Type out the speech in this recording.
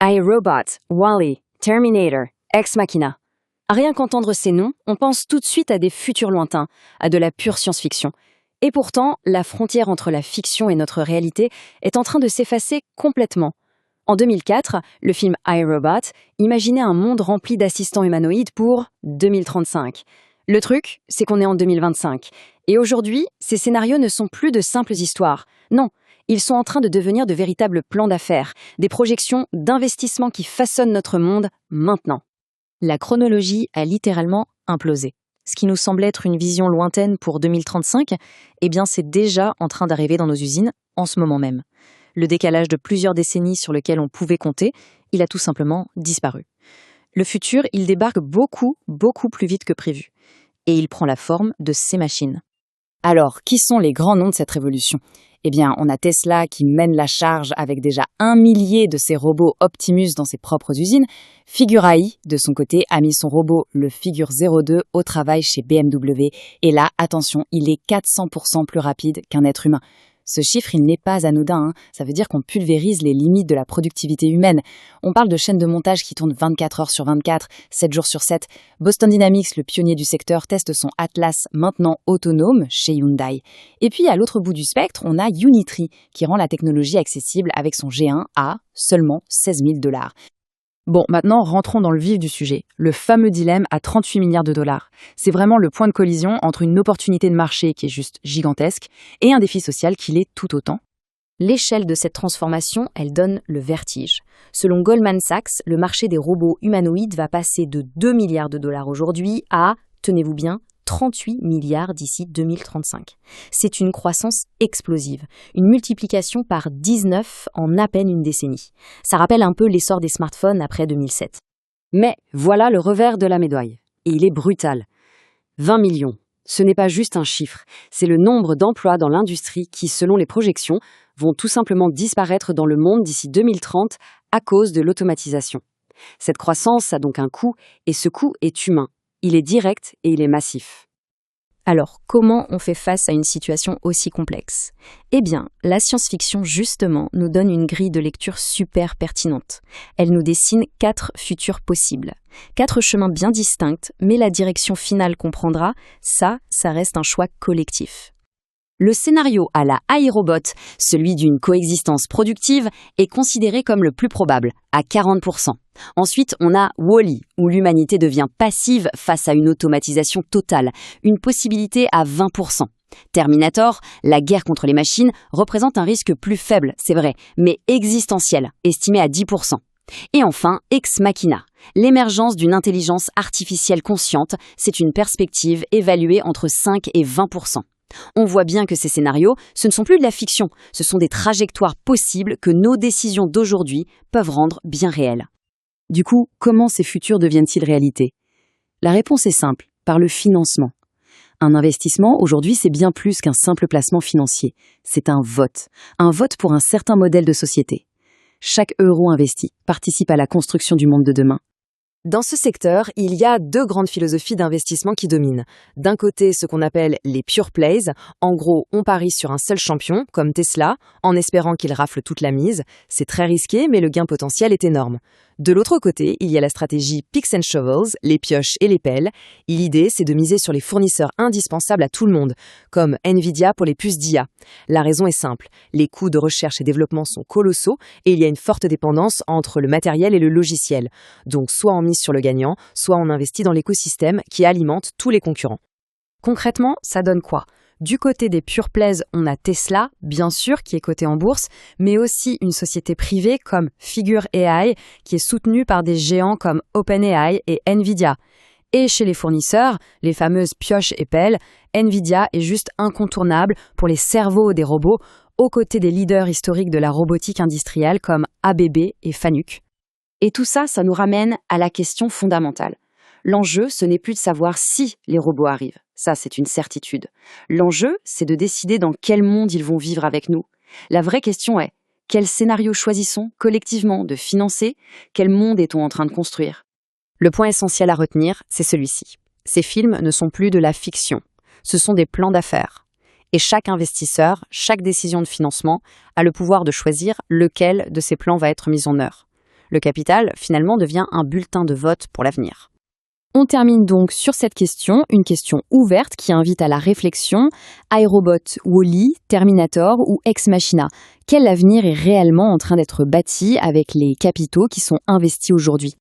iRobot, Wall-E, Terminator, Ex Machina. À rien qu'entendre ces noms, on pense tout de suite à des futurs lointains, à de la pure science-fiction. Et pourtant, la frontière entre la fiction et notre réalité est en train de s'effacer complètement. En 2004, le film iRobot imaginait un monde rempli d'assistants humanoïdes pour 2035. Le truc, c'est qu'on est en 2025. Et aujourd'hui, ces scénarios ne sont plus de simples histoires. Non, ils sont en train de devenir de véritables plans d'affaires, des projections d'investissement qui façonnent notre monde maintenant. La chronologie a littéralement implosé. Ce qui nous semblait être une vision lointaine pour 2035, eh bien c'est déjà en train d'arriver dans nos usines en ce moment même. Le décalage de plusieurs décennies sur lequel on pouvait compter, il a tout simplement disparu. Le futur, il débarque beaucoup plus vite que prévu. Et il prend la forme de ces machines. Alors, qui sont les grands noms de cette révolution ? Eh bien, on a Tesla qui mène la charge avec déjà 1 millier de ses robots Optimus dans ses propres usines. Figurae, de son côté, a mis son robot, le Figure 02, au travail chez BMW. Et là, attention, il est 400% plus rapide qu'un être humain. Ce chiffre, il n'est pas anodin, Ça veut dire qu'on pulvérise les limites de la productivité humaine. On parle de chaînes de montage qui tournent 24 heures sur 24, 7 jours sur 7. Boston Dynamics, le pionnier du secteur, teste son Atlas, maintenant autonome, chez Hyundai. Et puis, à l'autre bout du spectre, on a Unitree, qui rend la technologie accessible avec son G1 à seulement 16 000 $. Bon, maintenant, rentrons dans le vif du sujet. Le fameux dilemme à 38 milliards de dollars. C'est vraiment le point de collision entre une opportunité de marché qui est juste gigantesque et un défi social qui l'est tout autant. L'échelle de cette transformation, elle donne le vertige. Selon Goldman Sachs, le marché des robots humanoïdes va passer de 2 milliards de dollars aujourd'hui à, tenez-vous bien, 38 milliards d'ici 2035. C'est une croissance explosive, une multiplication par 19 en à peine une décennie. Ça rappelle un peu l'essor des smartphones après 2007. Mais voilà le revers de la médaille. Et il est brutal. 20 millions. Ce n'est pas juste un chiffre, c'est le nombre d'emplois dans l'industrie qui, selon les projections, vont tout simplement disparaître dans le monde d'ici 2030 à cause de l'automatisation. Cette croissance a donc un coût, et ce coût est humain. Il est direct et il est massif. Alors, comment on fait face à une situation aussi complexe ? Eh bien, la science-fiction, justement, nous donne une grille de lecture super pertinente. Elle nous dessine 4 futurs possibles. 4 chemins bien distincts, mais la direction finale qu'on prendra, ça reste un choix collectif. Le scénario à la iRobot, celui d'une coexistence productive, est considéré comme le plus probable, à 40%. Ensuite, on a Wall-E, où l'humanité devient passive face à une automatisation totale, une possibilité à 20%. Terminator, la guerre contre les machines, représente un risque plus faible, c'est vrai, mais existentiel, estimé à 10%. Et enfin, Ex Machina, l'émergence d'une intelligence artificielle consciente, c'est une perspective évaluée entre 5 et 20%. On voit bien que ces scénarios, ce ne sont plus de la fiction, ce sont des trajectoires possibles que nos décisions d'aujourd'hui peuvent rendre bien réelles. Du coup, comment ces futurs deviennent-ils réalité ? La réponse est simple, par le financement. Un investissement, aujourd'hui, c'est bien plus qu'un simple placement financier. C'est un vote pour un certain modèle de société. Chaque euro investi participe à la construction du monde de demain. Dans ce secteur, il y a 2 grandes philosophies d'investissement qui dominent. D'un côté, ce qu'on appelle les pure plays. En gros, on parie sur un seul champion, comme Tesla, en espérant qu'il rafle toute la mise. C'est très risqué, mais le gain potentiel est énorme. De l'autre côté, il y a la stratégie Picks and Shovels, les pioches et les pelles. L'idée, c'est de miser sur les fournisseurs indispensables à tout le monde, comme Nvidia pour les puces d'IA. La raison est simple, les coûts de recherche et développement sont colossaux et il y a une forte dépendance entre le matériel et le logiciel. Donc soit on mise sur le gagnant, soit on investit dans l'écosystème qui alimente tous les concurrents. Concrètement, ça donne quoi ? Du côté des pure plays, on a Tesla, bien sûr, qui est coté en bourse, mais aussi une société privée comme Figure AI, qui est soutenue par des géants comme OpenAI et Nvidia. Et chez les fournisseurs, les fameuses pioches et pelles, Nvidia est juste incontournable pour les cerveaux des robots, aux côtés des leaders historiques de la robotique industrielle comme ABB et Fanuc. Et tout ça, ça nous ramène à la question fondamentale. L'enjeu, ce n'est plus de savoir si les robots arrivent. Ça, c'est une certitude. L'enjeu, c'est de décider dans quel monde ils vont vivre avec nous. La vraie question est, quel scénario choisissons collectivement de financer ? Quel monde est-on en train de construire ? Le point essentiel à retenir, c'est celui-ci. Ces films ne sont plus de la fiction. Ce sont des plans d'affaires. Et chaque investisseur, chaque décision de financement a le pouvoir de choisir lequel de ces plans va être mis en œuvre. Le capital, finalement, devient un bulletin de vote pour l'avenir. On termine donc sur cette question, une question ouverte qui invite à la réflexion. iRobot, Wall-E, Terminator ou Ex Machina? Quel avenir est réellement en train d'être bâti avec les capitaux qui sont investis aujourd'hui?